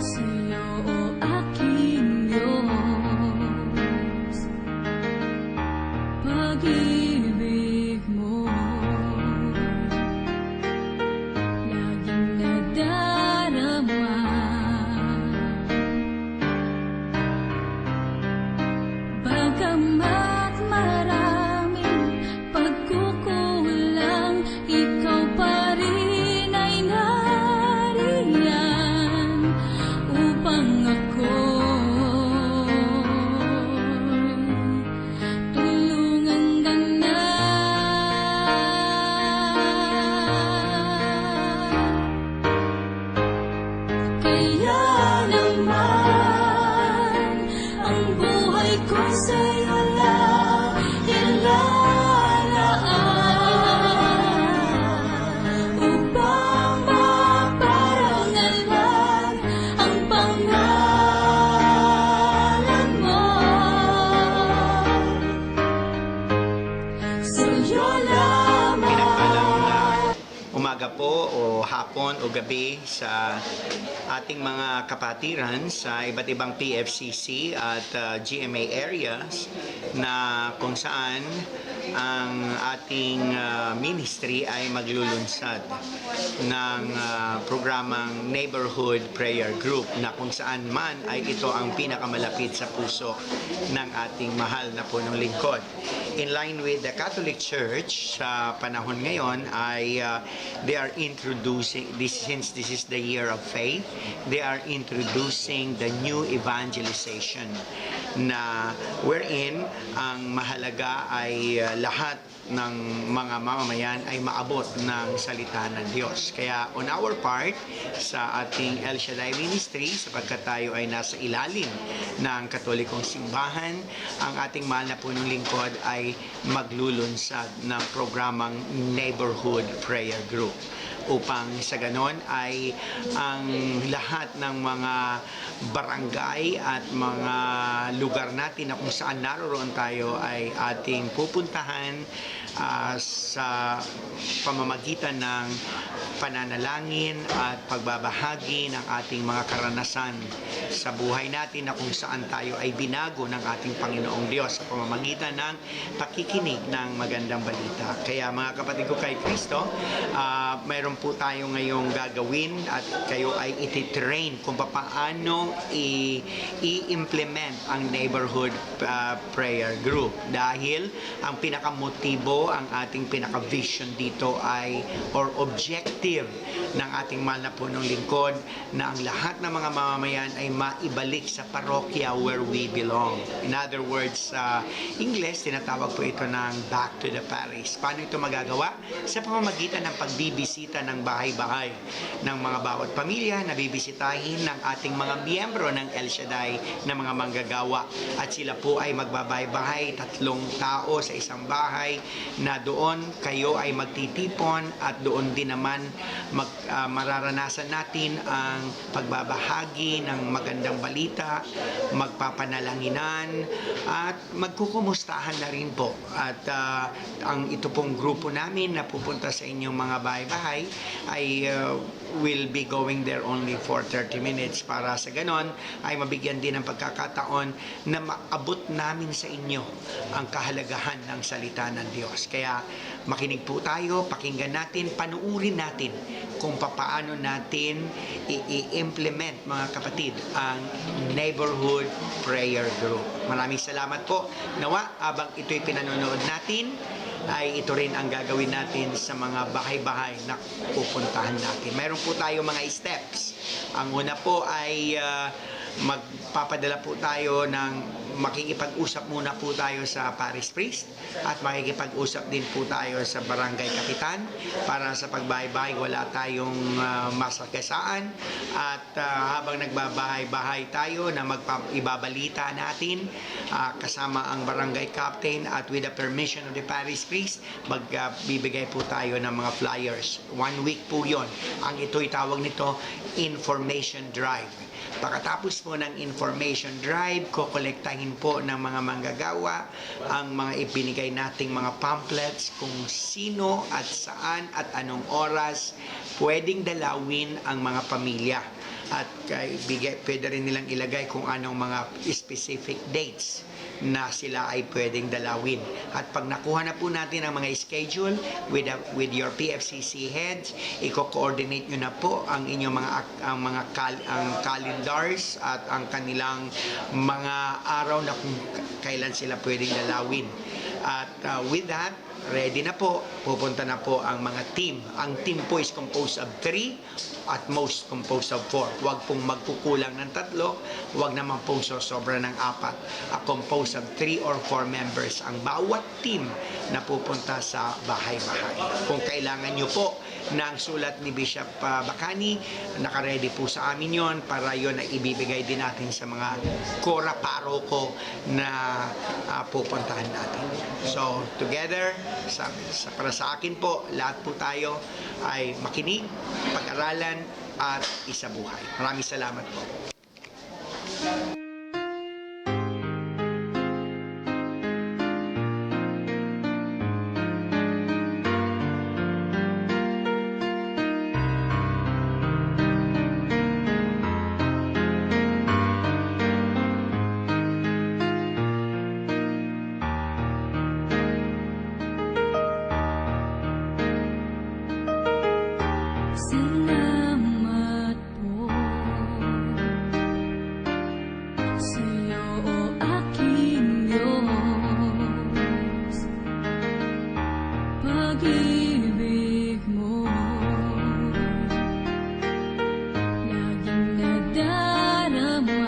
Sa'yo, o aking Diyos, pag-ibig mo laging nadarama. Bagamat maraming pagkukulang, ikaw pa rin ay nariyan upang ako'y tulungan ka na. Kaya naman ang buhay ko sa'yo lang ilalaan, upang maparangalan ang pangalan mo. Sa'yo lamang. Umaga po o hapon o gabi sa ating mga kapatiran sa iba't ibang PFCC at GMA areas na kung saan ang ating ministry ay maglulunsad ng programang Neighborhood Prayer Group na kung saan man ay ito ang pinakamalapit sa puso ng ating mahal na punong lingkod. In line with the Catholic Church sa panahon ngayon ay they are introducing since this is the year of faith, they are introducing the new evangelization na wherein ang mahalaga ay lahat ng mga mamamayan ay maabot ng salita ng Diyos. Kaya on our part sa ating El Shaddai Ministry, sapagkat tayo ay nasa ilalim ng Katolikong Simbahan, ang ating mahal na punong lingkod ay maglulunsad ng programang Neighborhood Prayer Group, upang sa ganon ay ang lahat ng mga barangay at mga lugar natin na kung saan naroon tayo ay ating pupuntahan sa pamamagitan ng pananalangin at pagbabahagi ng ating mga karanasan sa buhay natin na kung saan tayo ay binago ng ating Panginoong Diyos sa pamamagitan ng pakikinig ng magandang balita. Kaya mga kapatid ko kay Kristo, mayroon po tayo ngayong gagawin at kayo ay ititrain kung paano i-implement ang Neighborhood Prayer Group. Dahil ang pinakamotibo, ang ating pinaka-vision dito ay, or objective ng ating mahal na punong lingkod, na ang lahat ng mga mamamayan ay maibalik sa parokya where we belong. In other words, sa English, tinatawag po ito ng back to the parish. Paano ito magagawa? Sa pamamagitan ng pagbibisita ng bahay-bahay ng mga bawat pamilya na bibisitahin ng ating mga miyembro ng El Shaddai na mga manggagawa. At sila po ay magbabahay-bahay, 3 tao sa isang bahay, na doon kayo ay magtitipon at doon din naman mararanasan natin ang pagbabahagi ng magandang balita, magpapanalanginan at magkukumustahan na rin po. At ang ito pong grupo namin na pupunta sa inyong mga bahay-bahay ay will be going there only for 30 minutes para sa ganon ay mabigyan din ng pagkakataon na maabot namin sa inyo ang kahalagahan ng salita ng Diyos. Kaya makinig po tayo, pakinggan natin, panuurin natin kung paano natin i-implement, mga kapatid, ang Neighborhood Prayer Group. Maraming salamat po. Nawa, abang ito'y pinanonood natin, ay ito rin ang gagawin natin sa mga bahay-bahay na pupuntahan natin. Mayroon po tayo mga steps. Ang una po ay magpapadala po tayo ng makikipag-usap muna po tayo sa parish priest at makikipag-usap din po tayo sa barangay kapitan para sa pagbahay-bahay wala tayong masakasaan. At habang nagbabahay-bahay tayo na ibabalita natin kasama ang barangay captain at with the permission of the parish priest, magbibigay po tayo ng mga flyers. 1 week po yon. Ang ito'y tawag nito information drive. Pagkatapos po ng information drive, kokolektahin po ng mga manggagawa ang mga ibinigay nating mga pamphlets kung sino at saan at anong oras pwedeng dalawin ang mga pamilya at pwede rin nilang ilagay kung anong mga specific dates na sila ay pwedeng dalawin. At pag nakuha na po natin ang mga schedule with your PFCC heads, i-coordinate nyo na po ang inyong ang calendars at ang kanilang mga araw na kung kailan sila pwedeng dalawin. At with that, ready na po, pupunta na po ang mga team. Ang team po is composed of 3, at most composed of 4. Huwag pong magkukulang ng 3, huwag naman pong sosobra ng 4. Composed of 3 or 4 members ang bawat team na pupunta sa bahay-bahay. Kung kailangan nyo po ng sulat ni Bishop Bacani, nakaready po sa amin yon para yon ay ibibigay din natin sa mga kora paroko na pupuntahan natin. So, together, para sa akin po, lahat po tayo ay makinig, pag-aralan, at isabuhay. Maraming salamat po. Salamat po sa'yo, o aking Diyos. Pag-ibig mo laging nadarama.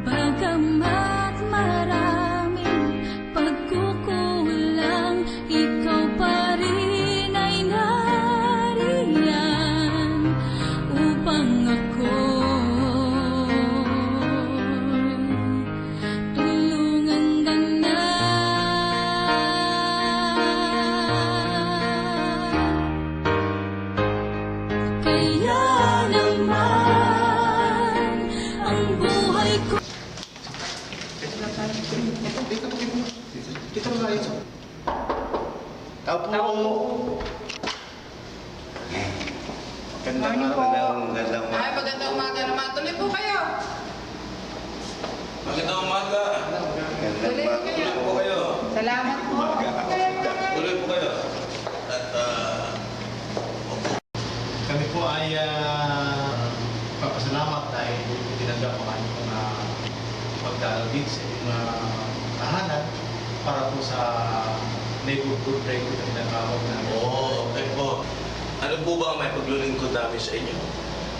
Bagamat maraming pagkukulang, ikaw pa rin ay nariyan upang ako'y tulungan kang na. Kaya naman ang buhay ko Tao po. Morning po. Magandang Ay, magandang umaga naman. Tuloy po kayo. Magandang umaga. Tuloy po kayo. Tuloy po kayo. Salamat po. Tuloy po kayo. At Kami po ay papasalamat dahil tinanggap ang aming pagdalo dito sa inyong tahanan para po sa neighborhood record na tinatawag namin. okay po. Ano po ba ang may paglulingkod namin sa inyo?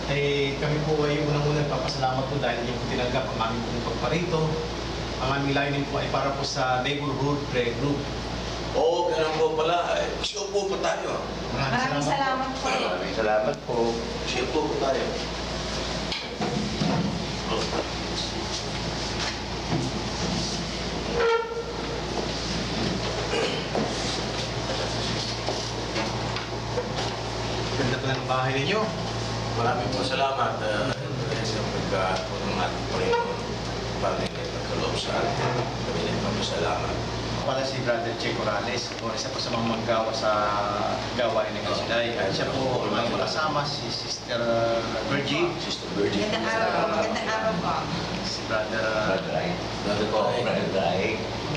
Eh, kami po ay unang-unang papasalamat po dahil yung tinanggap ang aming pong pagparito. Ang aming layunin po ay para po sa neighborhood prayer group. Oo, ganun po pala. Siya po po tayo. Maraming salamat po. Maraming salamat po. Siya po po tayo. Ganda pala ng bahay ninyo. Maraming po salamat sa pagkatulong ng ating Panginoon. Para nila nagkaloob sa atin. Kami na papasalamat. Pala si Brother Che Corrales, isa po sa mga maggawa sa gawain ng Kasiday. At siya po ang kasama si Sister Virgie, Sister Virgin. Magandang araw po. Magandang araw po. si Brother Brother po.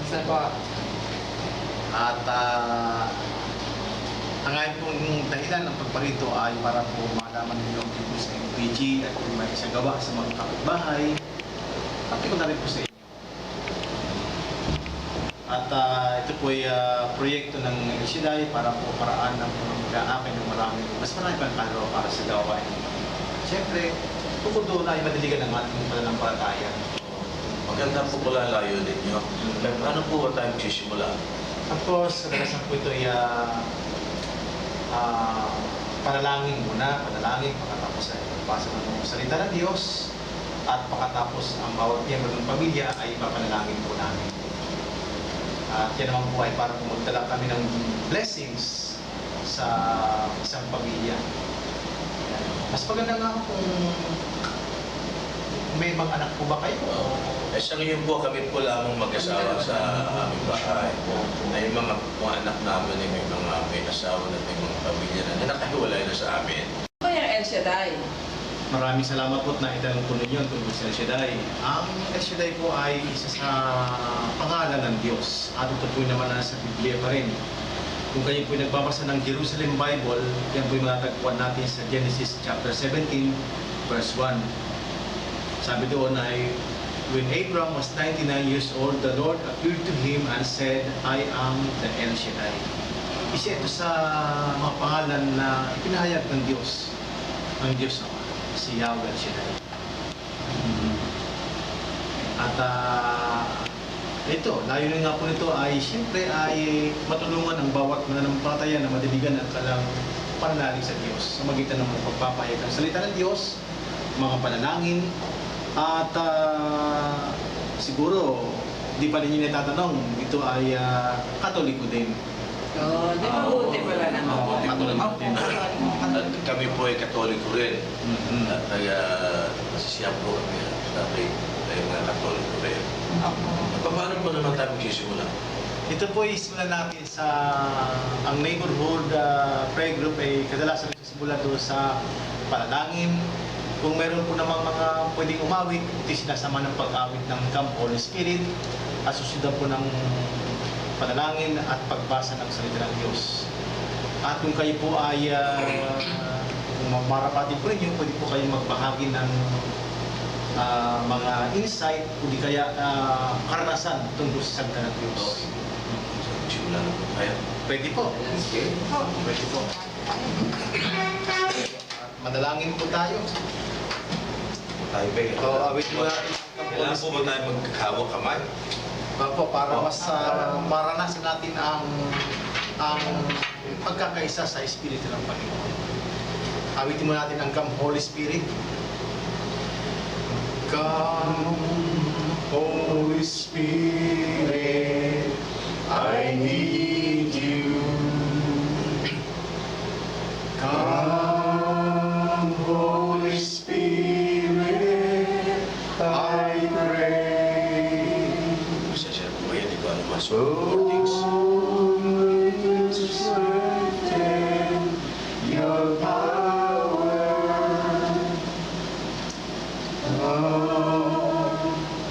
Isa po. at ang ayon pong dahilan ng pagparito ay para po malaman ninyo ang tungkol sa MPG at kung may isagawa sa mga kapitbahay. Pati ko na rin po sa inyo. At ito po ay proyekto ng Kasiday para po paraan ng pag-aamin ng mas marami pang kalaro para sa gawain. Siyempre, bukod doon ay madaligan ng ating pananampalataya. Maganda po pala ang layunin nyo. Pero paano po ba tayo magsisimula? Of course, kadalasan po ito ay panalangin muna, pagkatapos ay pagbasa ng salita ng Diyos, at pagkatapos ang bawat miyembro ng pamilya ay ipapanalangin po namin. At yan naman po ay para po magdala kami ng blessings sa isang pamilya. Mas maganda nga kung may mga anak po ba kayo? Sa ngayon po, kami po lamang mag-asawa sa aming bahay. Ay mga anak namin ay may asawa na may mga pamilya na nakahiwalay na sa amin. Ano yung El Shaddai? Maraming salamat po na itanong po ninyo tungkol sa El Shaddai. Ang El Shaddai po ay isa sa pangalan ng Diyos. At ito po naman nasa Biblia pa rin. Kung kayo po nagbabasa ng Jerusalem Bible, yan po yung matatagpuan natin sa Genesis chapter 17, verse 1. Sabi doon ay, when Abraham was 99 years old, the Lord appeared to him and said, I am the El Shaddai. Isa ito sa mga pangalan na ipinahayag ng Diyos. Ang Diyos naman, si Yahweh El Shaddai. At ito, layunin nga po nito ay siyempre ay matulungan ang bawat mananampalataya na madiligan ang kalang pananalig sa Diyos sa magitan ng pagpapahayag ng salita ng Diyos, mga panalangin, at siguro di pa ninyo natatanong, ito ay Katoliko din. Oo, di ba buti pala naman? Oo, Katoliko din. At kami po ay Katoliko rin. Mhm. At kaya nasisiyan po kami dati ay mga Katoliko rin. Paano po naman tayo magsisimula? Ito po isimulan natin sa ang neighborhood prayer group ay kadalasan nagsisimula doon sa panalangin. Kung meron po namang mga pwedeng umawit, ito sinasama ng pag-awit ng Camp Holy Spirit at susundan po ng panalangin at pagbasa ng salita ng Diyos. At kung kayo po ay kung marapati po rin yun, pwede po kayong magbahagi ng mga insight o di kaya karanasan tungkol sa salita ng Diyos. Simula na po tayo. Pwede po. Okay. Pwede po. Madalangin po tayo. Tayo ba? So, awit mo natin. Kailangan po ba tayo magkakawang kamay? Po, para mas maranasan natin ang pagkakaisa sa Espiritu ng Panginoon. Awitin mo natin ang Come Holy Spirit. Come Holy Spirit, I need you. Come Holy Spirit, I pray. Pasensya na po kayo, di ko alam mas recordings. Your power,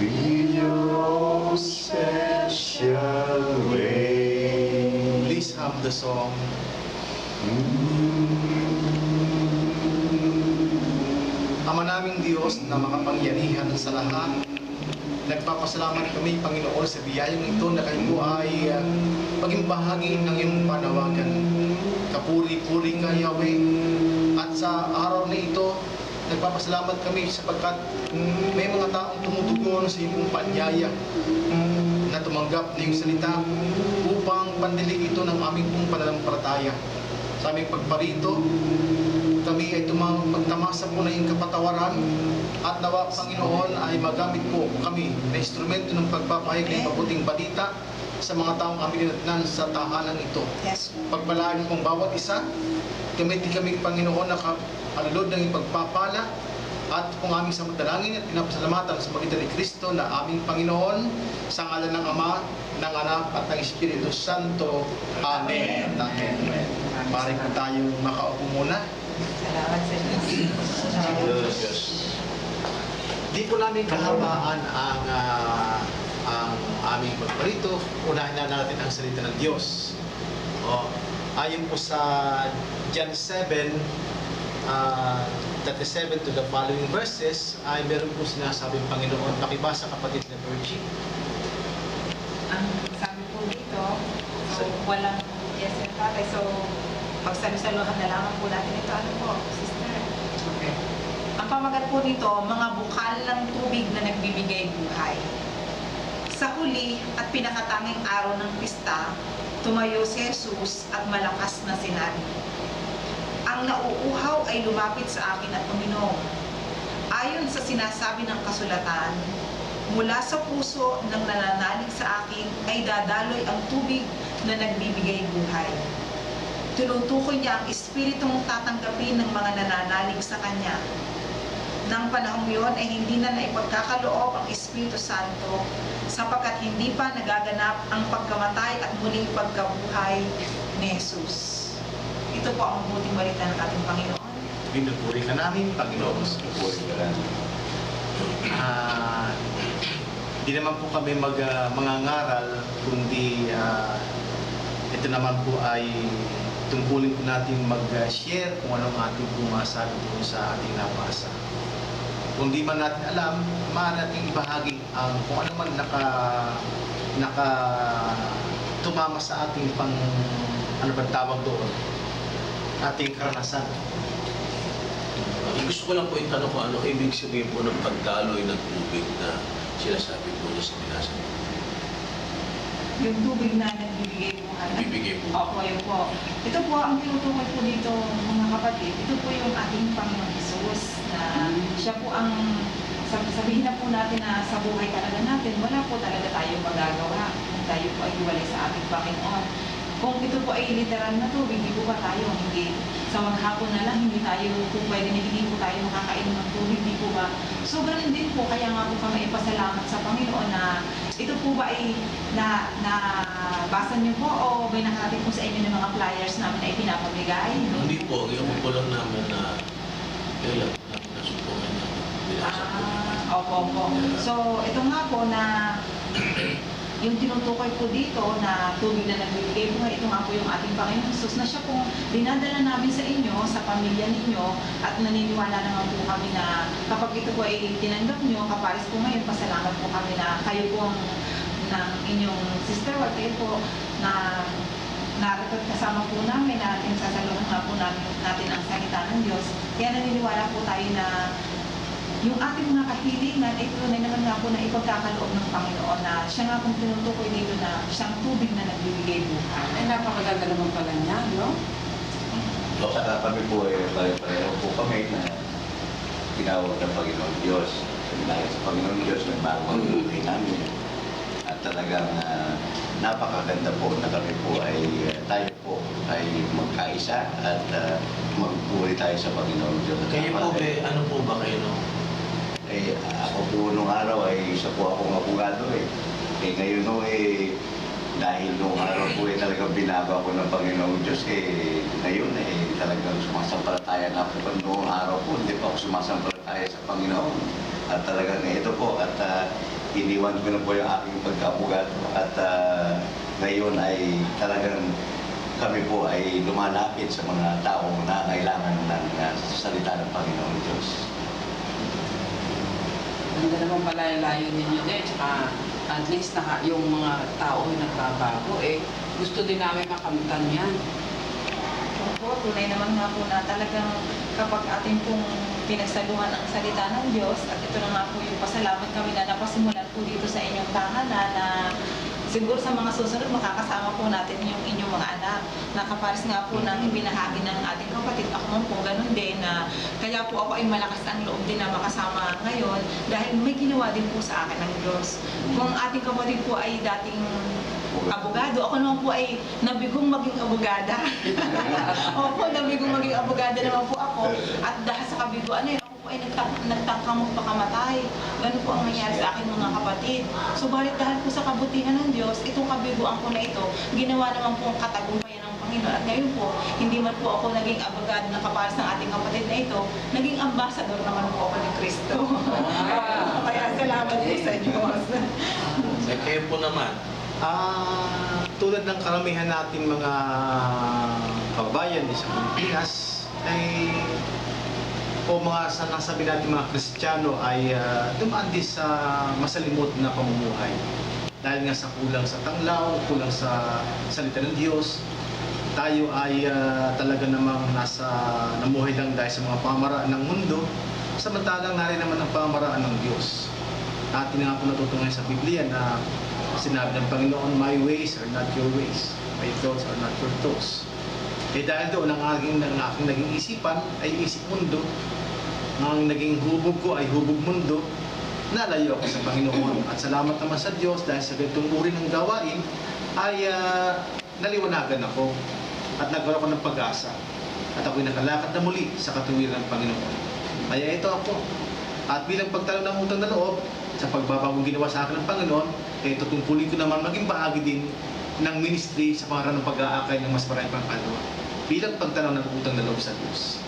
in your own special way. Please hum the song. Ama naming Diyos na makapangyarihan sa lahat, nagpapasalamat kami, Panginoon, sa biyayang ito na kayo ay maging bahagi ng iyong panawagan. Kapuri-puri ka, Yahweh. At sa araw na ito, nagpapasalamat kami sapagkat may mga taong tumutugon sa iyong panyaya na tumanggap na iyong salita upang pandilig ito ng aming pong pananampalataya. Sa aming pagparito, kami ay magtamasa po na iyong kapatawaran at nawa, Panginoon, ay magamit po kami na instrumento ng pagpapahayag ng mabuting balita sa mga taong aming dinatnan sa tahanan ito. Yes. Pagpalaan pong bawat isa, gamitin kami, Panginoon, na alulod ng ipagpapala at kung aming samantalangin at pinapasalamatan sa magitan ni Kristo na aming Panginoon, sa ngalan ng Ama, ng Anak at ng Espiritu Santo. Amen. Amen. Mari po tayong makaupo muna. Salamat sa Diyos. Yes. Di po namin kahabaan ang aming pagparito. Unahin na natin ang salita ng Diyos. Ayon po sa John 7, 37 to the following verses, ay meron po sinasabing Panginoon. Pakibasa, kapatid na Virgie. Ang sabi po dito, so walang yes and tatay, so magsalusaluhan na lamang po natin ito. Ano po, sister? Okay. Ang pamagat po nito, mga bukal ng tubig na nagbibigay buhay. Sa huli at pinakatanging araw ng pista, tumayo si Jesus at malakas na sinabi, ang nauuhaw ay lumapit sa akin at uminom. Ayon sa sinasabi ng kasulatan, mula sa puso ng nananalig sa akin ay dadaloy ang tubig na nagbibigay buhay. Tinutukoy niya ang espiritong tatanggapin ng mga nananalig sa Kanya. ng panahong yun ay hindi na naipagkakaloob ang Espiritu Santo sapagkat hindi pa nagaganap ang pagkamatay at muling pagkabuhay ni Jesus. Ito po ang mabuting balita ng ating Panginoon. Pinupuri ka namin, Panginoon. Pupuri ka lang. Di naman po kami mangangaral, kundi ito naman po ay tungkulin po natin mag-share kung anong ating pumasabi doon sa ating nabasa. Kung di man natin alam, maaari natin ibahagi ang kung ano man naka tumama sa ating ano ba tawag doon, ating karanasan. Gusto ko lang po itanong kung ano ibig sabihin po ng pagdaloy ng tubig na sinasabi po niya sa binasa. Yung tubig na nagbibigay buhay. Bibigay po. Opo, yun po. Ito po ang tinutukoy po dito, mga kapatid. Ito po yung ating Panginoon Jesus na siya po ang sabihin na po natin na sa buhay talaga natin, wala po talaga tayong magagawa kung tayo po ay hiwalay sa ating Panginoon. Kung ito po ay literal na tubig, hindi po ba tayo hindi sa maghapon na lang, hindi tayo po pwede na hindi po tayo makakainom ng tubig, hindi po ba? So, ganun din po, kaya nga po kami ipasalamat sa Panginoon na ito po ba ay basa niyo po o may nakarating po sa inyo ng mga flyers namin na ipinapamigay? Hindi po, yung po lang namin na kailan namin nasupungan na binasa po. Opo. So, ito nga po na yung tinutukoy po dito na tubig na nagbibigay buhay, ito nga po yung ating Panginoon Jesus na siya pong dinadala namin sa inyo, sa pamilya ninyo, at naniniwala naman po kami na kapag ito po ay tinanggap nyo, kapares po ngayon, pasalamat po kami na kayo po ng inyong sister, at kayo po na narito kasama po namin na sasaluhan nga po natin ang salita ng Diyos. Kaya naniniwala po tayo na yung ating mga kahilingan ay tunay naman nga po na ipagkakaloob ng Panginoon na siya nga pong tinutukoy dito na siyang tubig na nagbibigay buhay. Ay, napakaganda naman pala niya, no? Saka kami po pareho po kami na tinawag ng Panginoon Diyos. Dahil sa Panginoon Diyos, may bagong buhay namin. At talagang napakaganda po na kami po ay tayo po ay magkaisa at magpuri tayo sa Panginoon Diyos. Kayo po ano po ba kayo no? Ako po nung araw ay isa po akong abogado ngayon dahil nung araw po talagang binago ako ng Panginoong Diyos ngayon talagang sumasampalataya na ako noong araw po hindi pa ako sumasampalataya sa Panginoon at talagang ito po at iniwan ko na po yung aking pagka-abogado at ngayon ay talagang kami po ay lumalapit sa mga taong na kailangan ng salita ng Panginoong Diyos. Ganda naman pala yung layo ninyo din. Tsaka at least yung mga tao ay nagbabago. Gusto din namin makamtan yan. Opo, tunay naman nga po na talagang kapag ating pong pinagsaluhan ang salita ng Diyos at ito na nga po yung pasalamat kami na napasimulan po dito sa inyong tahanan na siguro sa mga susunod makakasama po natin yung inyong mga anak na kapares nga po ng ibinahagi ng ating kapatid. Ako man po ganun din na kaya po ako ay malakas ang loob din na makasama ngayon dahil may ginawa din po sa akin ng Diyos. Kung ating kapatid po ay dating abogado, ako naman po ay nabigong maging abogada. Opo, nabigong maging abogada naman po ako at dahil sa kabiguan na yun, ay nagtangkang magpakamatay. Ganun po ang nangyari sa akin mga kapatid. Subalit dahil po sa kabutihan ng Diyos, itong kabiguan ko na ito, ginawa naman po ang katagumpayan ng Panginoon. At ngayon po, hindi man po ako naging abogado na kapares ng ating kapatid na ito, naging ambassador naman po ako ni Kristo. Kaya salamat po sa Diyos. Kayo po naman. Tulad ng karamihan nating mga kababayan sa Pilipinas o mga nasabi natin mga Kristiyano ay dumaan din sa masalimot na pamumuhay. Dahil nga sa kulang sa tanglaw, kulang sa salita ng Diyos, tayo ay talaga namang namuhay lang dahil sa mga pamaraan ng mundo, samantalang narin naman ang pamaraan ng Diyos. Atin nga po natutungan sa Biblia na sinabi ng Panginoon, my ways are not your ways, my thoughts are not your thoughts. Dahil doon ang aking naging isipan ay isip mundo, ang naging hubog ko ay hubog mundo, nalayo ako sa Panginoon. At salamat naman sa Diyos dahil sa ganitong uri ng gawain ay naliwanagan ako at nagkaroon ako ng pag-asa. At ako'y nakalakad na muli sa katuwiran ng Panginoon. Kaya ito ako, At bilang pagtalo ng utang na loob, sa pagbabagong ginawa sa akin ng Panginoon, tutungkulin ko naman maging bahagi din ng ministry sa pangarap ng pag-aakay ng mas maraming pangkalwa. Bilang pagtanaw ng utang na loob sa Diyos.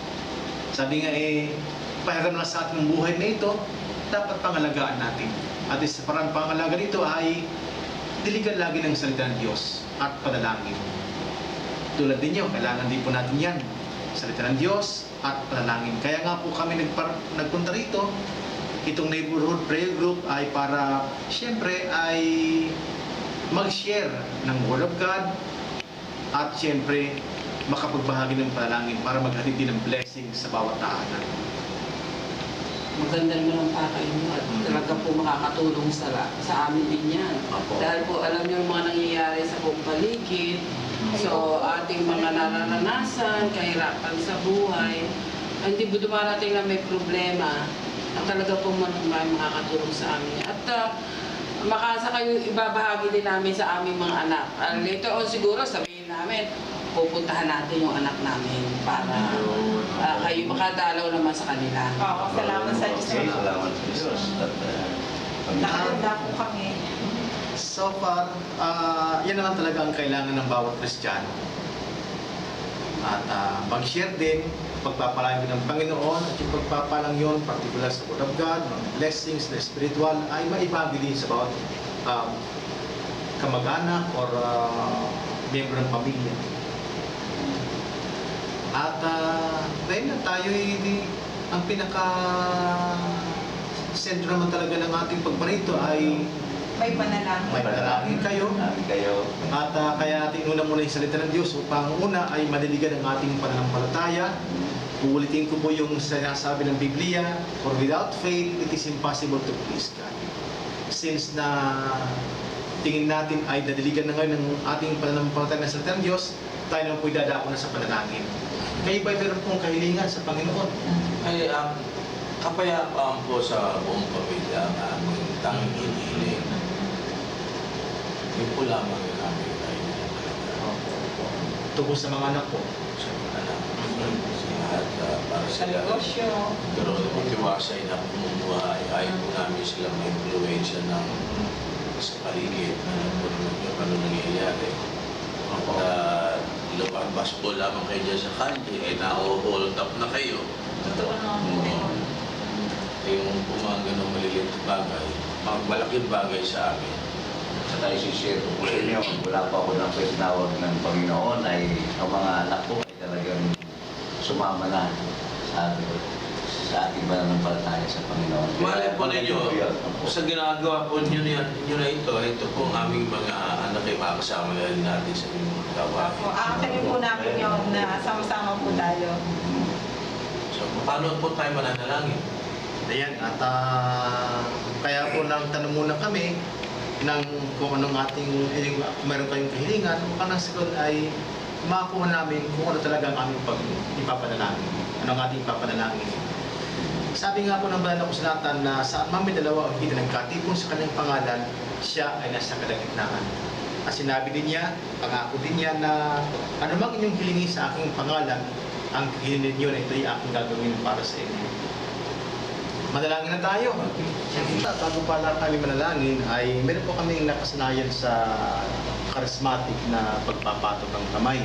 Sabi nga pahiram na sa atin ng buhay na ito, dapat pangalagaan natin. At sa parang pangalaga nito ay diligan lagi ng salita ng Diyos at panalangin. Tulad ninyo, kailangan din po natin yan. Salita ng Diyos at panalangin. Kaya nga po kami nagpunta rito. Itong neighborhood prayer group ay para siyempre ay mag-share ng Word of God at siyempre makapagbahagi ng panalangin para maghatid din ng blessing sa bawat tahanan. Maganda naman ang pakay niyo at talaga po makakatulong sa amin din yan. Opo. Dahil po alam niyo yung mga nangyayari sa buong paligid, so ating mga nararanasan, kahirapan sa buhay, hindi po dumarating na may problema at talaga po makakatulong sa amin. At makasa kayo ibabahagi din namin sa aming mga anak. Later on siguro sabihin namin, pupuntahan natin yung anak namin para kayo makadalaw naman sa kanila. Oo, salamat sa Diyos. Okay, salamat sa Diyos. At, Nakahanda po kami. So far, yan naman talaga ang kailangan ng bawat Kristiyano. At mag-share din, pagpapalang ng Panginoon at yung pagpapalang yun, particular sa Word of God, mga blessings na spiritual, ay maibagi din sa bawat kamag-anak or miyembro ng pamilya. At dahil na tayo ang pinaka-sentro naman talaga ng ating pagparito ay May panalangin. may panalangin kayo. namin kayo. At kaya ating una muna yung salita ng Diyos upang una ay madiligan ang ating pananampalataya. Uulitin ko po yung sinasabi ng Biblia, for without faith, it is impossible to please God. Since na tingin natin ay dadiligan na ngayon ng ating pananampalataya ng salita ng Diyos, tayo naman po dadako na sa panalangin. Kayo ba'y meron pong kahilingan sa Panginoon? Ay, kapayapaan po sa buong pamilya ang aming tanging hinihiling. Yun po lamang yung aming kahilingan. Tungkol sa mga anak po. Sa mga anak. At para Sa sila negosyo. magkaroon ng matiwasay na pumumuhay. Ayaw po namin sila may influensya ng sa paligid. Alam po naman yung ano nangyayari. At lumabas po lamang kayo dyan sa kanji, na-hold up na kayo. Totoo naman po. Yung mga ganong maliliit na bagay, malaking bagay sa amin. Sa tayo share ko po sa inyo, wala pa ako ng tinawag ng Panginoon ay ang mga anak ko ay talagang sumama na sa ating pananampalataya sa Panginoon. Malay po ninyo, sa ginagawa po nyo na ito po ang aming mga anak ay makakasama na rin natin sa inyong mga gawain. Opo, aakayin po namin yun na sama-sama po tayo. So, paano po tayo mananalangin? Ayan, at kaya po nang tanong muna kami ng kung anong kung meron kayong kahilingan, upang nang sagot ay makakuha namin kung ano talaga ang aming ipapanalangin. Ano ang ating ipapanalangin. Sabi nga po ng banal na kasulatan na saan man may dalawa o higit na nagkatipon sa kanyang pangalan, siya ay nasa kalagitnaan. At sinabi din niya, pangako din niya na anumang inyong hilingi sa aking pangalan, ang hilingin niyo na ito'y aking gagawin para sa inyo. Manalangin na tayo. Bago pala kami manalangin ay meron po kaming nakasanayan sa charismatic na pagpapatong ng kamay.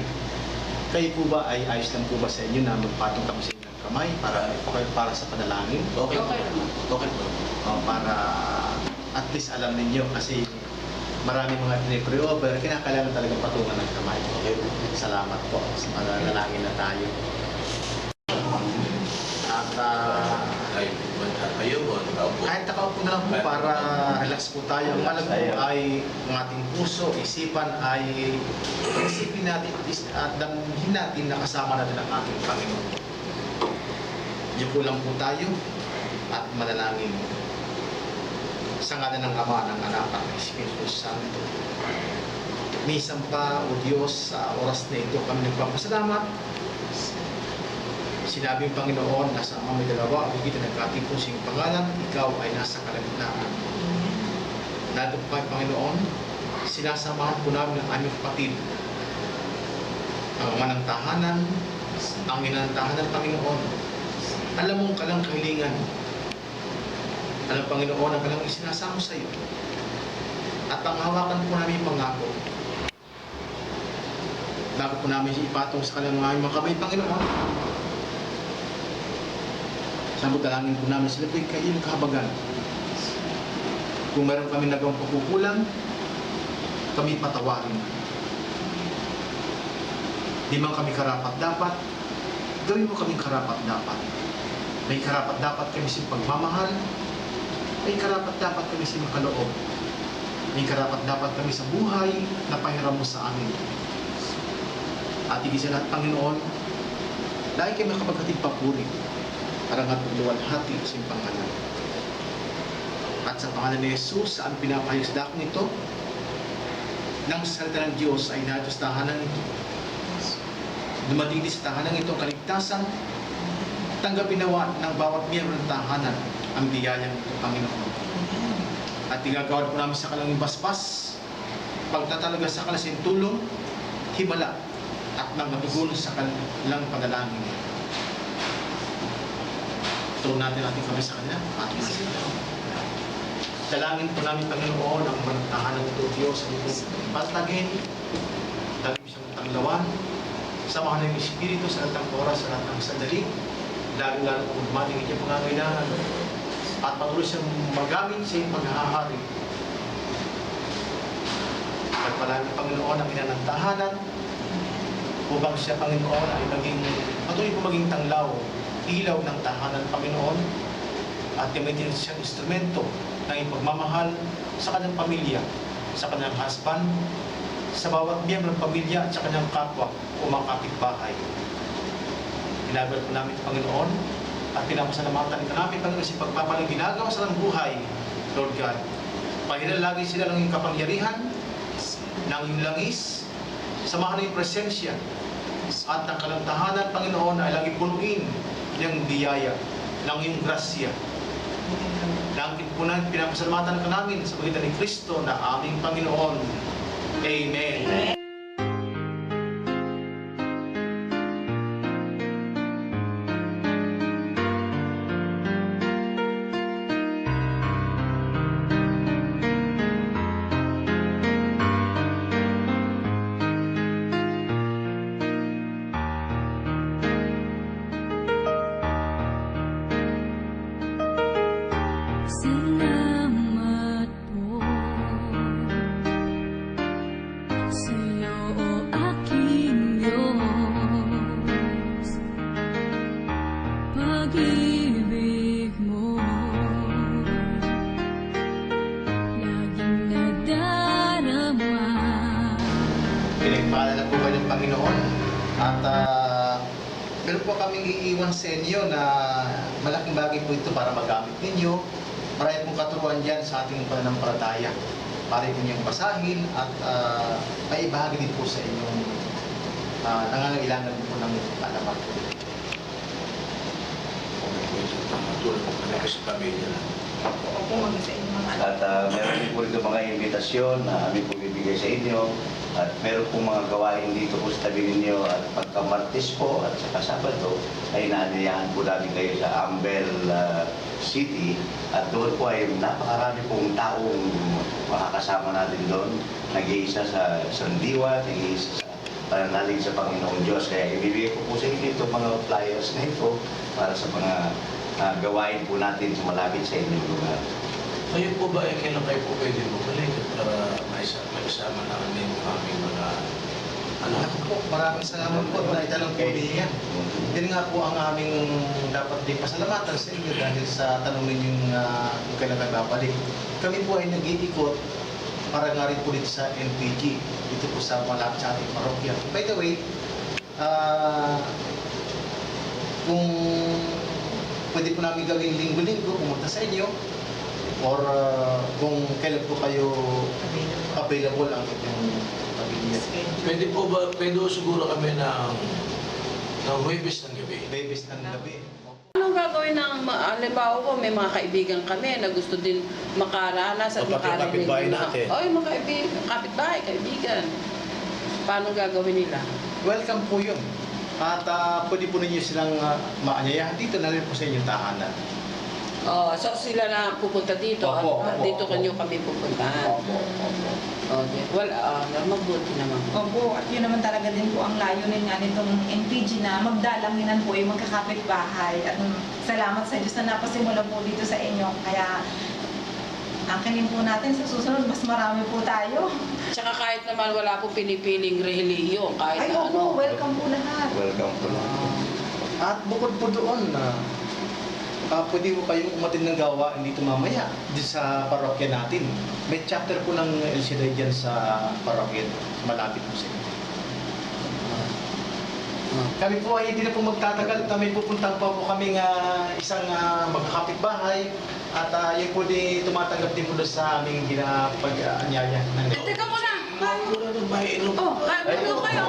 Kayo po ba ay ayos lang po ba sa inyo na magpatong kami sa inyo ng kamay para sa panalangin? Okay po. Okay naman. Okay po. Para at least alam ninyo kasi maraming mga pinipray over, kinakailangan talaga patungan ng kamay. Okay po. Salamat po. Manalangin na tayo. At Kayo po, kahit nakaupo na lang po para relax po tayo. Ang mahalaga po ay ang ating puso, isipan ay isipin natin at damhin natin na kasama natin ang ating Panginoon. Diyan po lang po tayo at manalangin. Sa ngalan ng Ama, ng Anak, at ng Espiritu Santo. Minsan pa, O Diyos, sa oras na ito kami nagpapasalamat. Sinabing Panginoon, nasa ama may dalawa, ang higit na nagkatipon sa iyong pangalan, ikaw ay nasa kalagitnaan. Nandito po kayo, Panginoon, sinasamahan po namin ang aming kapatid. Ang ama ng tahanan, ang ina ng tahanan, Panginoon. Alam mong kalang kahilingan. Alam, Panginoon, ang kanilang isinasamo sa iyo. At ang hawakan po namin yung pangako. Bago po namin ipatong sa kanilang mga kamay, Panginoon, sabot dalangin po namin sila po yung iyong kahabagan. Kung meron kami nagawang pagkukulang, kami patawarin. Di man kami karapat-dapat, gawin mo kaming karapat-dapat. May karapat-dapat kami sa pagmamahal, may karapat-dapat kami sa kaloob, may karapat-dapat kami sa buhay na pahiram mo sa amin. At higit sa lahat, Panginoon, dahil kayo makapaghatid papuri, parang at luwalhati sa iyong pangalan. At sa pangalan ni Jesus, saan pinapahayag sa dakong ito, ng salita ng Diyos ay nato sa tahanan ito. Dumating din sa tahanan ito ang kaligtasan, tanggapin nawa ng bawat miyembro ng tahanan ang biyayang ito, Panginoon. At igagawad po namin sa kalang basbas, pagtatalaga sa kalasing tulong, himala, at magmatugon sa kanilang panalangin. Tuon natin kami sa kanila, ating sila. Dalangin po namin, Panginoon, ang manatahanan ito, Diyos, ang itong patagin, lagi siyang tanglawan, samahan ng Espiritu sa altang oras, sa lahat ng sandali, lalo-lalo kung dumating ito pangangailangan, at patuloy siyang magamit sa iyong paghahari. Pagpalagi, Panginoon, ang ina ng tahanan, upang siya, Panginoon, ay patuloy po maging tanglaw, ilaw ng tahanan, Panginoon, at gamitin siyang instrumento ng ipagmamahal sa kanyang pamilya, sa kanyang husband, sa bawat miyembro ng pamilya at sa kanyang kapwa o mga kapitbahay. Ginagawa po namin, Panginoon, at pinapasalamatan ka namin, Panginoon, sa pagpapalang ginagawa sa ng buhay, Lord God. Panginoon, lagi sila ng iyong kapangyarihan, ng iyong langis, samahan ng iyong presensya, at ang kanilang tahanan, Panginoon, ay lagi punuin ng biyaya, ng iyong grasya. Langit po na pinapasalamatan ka namin sa pagitan ni Kristo na aming Panginoon. Amen. Salamat po sa iyo, o aking Diyos. Pag-ibig mo laging nadarama. Pinagpaalala po kayo ng Panginoon at meron po kaming iiwan sa inyo na malaking bagay po ito para magamit ninyo. Marami pong katuruan dyan sa ating pananampalataya. Para ito niyong basahin at may ibahagi din po sa inyong nangangailangan po ng alamat. Matulog po kami sa pamilya na. Opo, mag-isa inyong mga anak. At meron din po ito mga imbitasyon na aming po bibigay sa inyo. At meron pong mga gawain dito po sa tabi ninyo. At pagka-Martes po at saka Sabado ay naanyayahan po namin kayo sa Ambel City. At doon po ay napakarami pong taong makakasama natin doon. Nag-iisa sa sandiwa, nag-iisa sa pananalig sa Panginoong Diyos. Kaya ibibigay ko po sa inyo ito mga flyers na ito para sa mga gawain po natin sa malapit sa inyong lugar. Ngayon po ba, kailan kayo po pwede bumalik para maisama namin yung aming mga anak? Ako po, maraming salamat po na itanong po niya. Yan nga po ang aming dapat din pasalamatan sa inyo dahil sa tanong ninyong kung kailan kayo babalik. Kami po ay nag-iikot para nga rin po dito sa NPG, dito po sa malapit sa ating parokya. By the way, kung pwede po namin gawin linggo-linggo, pumunta sa inyo, or kung kailan po kayo available ang inyong pamilya. Pwede po ba, pwede po siguro kami ng Huwebes ng gabi. Babies ng gabi. Anong gagawin ng, halimbawa po, may mga kaibigan kami na gusto din makaranas at O, pati makarinig. kapitbahay natin. O, yung mga kapitbahay, kaibigan. Paano gagawin nila? Welcome po yun. At pwede po ninyo silang maanyayahan dito na rin po sa inyong tahanan. Oh, so sila na pupunta dito at Opo, dito opo. kanyo kami pupuntahan. Okay. Mabuti naman. Opo, at yun naman talaga din po ang layunin nga nitong NPG na magdalanginan po yung magkakapit-bahay. At salamat sa Diyos na napasimulan po dito sa inyo. Kaya angkinin po natin sa susunod, mas marami po tayo. Tsaka kahit naman wala po pinipiling relihiyon, kahit Ay, na ano. opo, welcome po lahat. Welcome po. At bukod po doon na pwede po kayong umatid ng gawain dito mamaya dito sa parokya natin. May chapter po ng El Shaddai dyan sa parokya. Malapit po sa inyo. Kami po ay hindi na po magtatagal. May pupuntahan pa po kami isang magkakapitbahay. At yun po di tumatanggap din po doon sa aming ginapag-anyaya ng gawa. Teka muna! Wala nang maiinom. Oh, kayo kayo!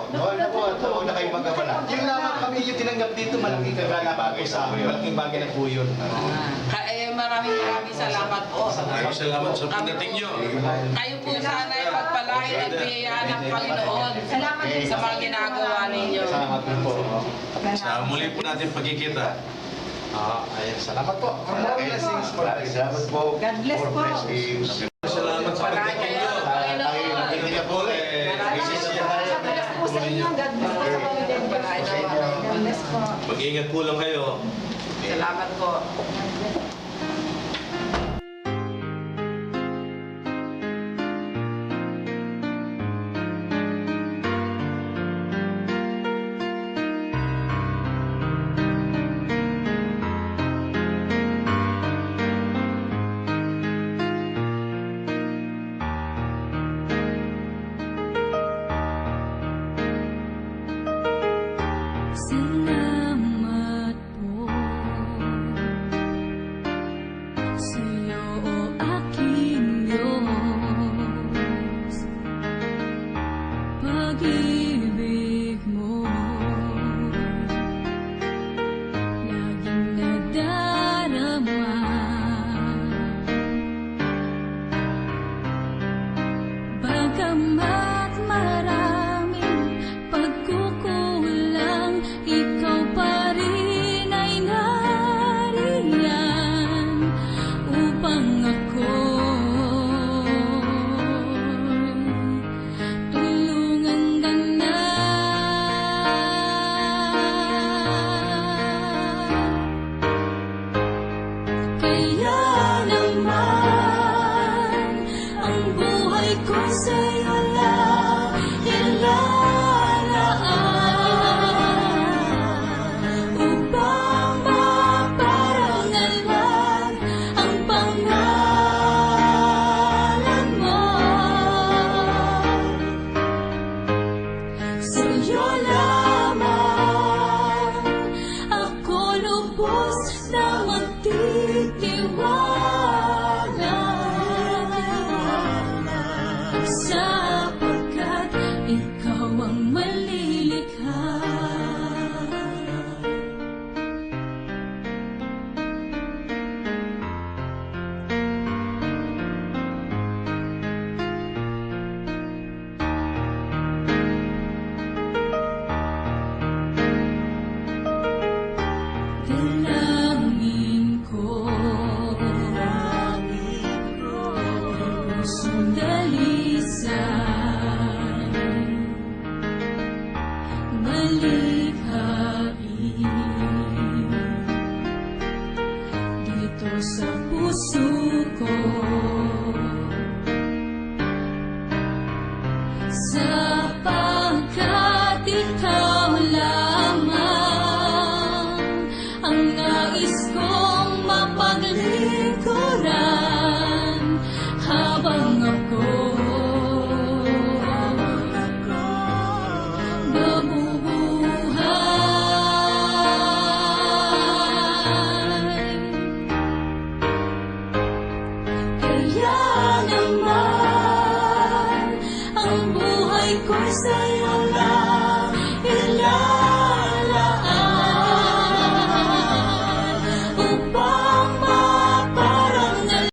Huwag na kayo magkabala. Yung lamang kami yung tinanggap dito, malaking kaganapan po sa amin. Malaking bagay na po yun. Maraming salamat po. Maraming salamat sa pagdating nyo. Kayo po sana ay pagpalain at biyayaan ng Panginoon Salamat din sa mga ginagawa ninyo. Salamat po. Sa muli po natin pagkikita. Ayan, salamat po. More blessings. More Maraming blessings. salamat po. God bless More po. blessings. Salamat sa Pagpalain pagdating kayo nyo. ng Panginoon. Hindi ka po God bless po sa inyo. God bless po sa pamilya niyo. God bless po. Mag-ingat po lang kayo. Salamat po.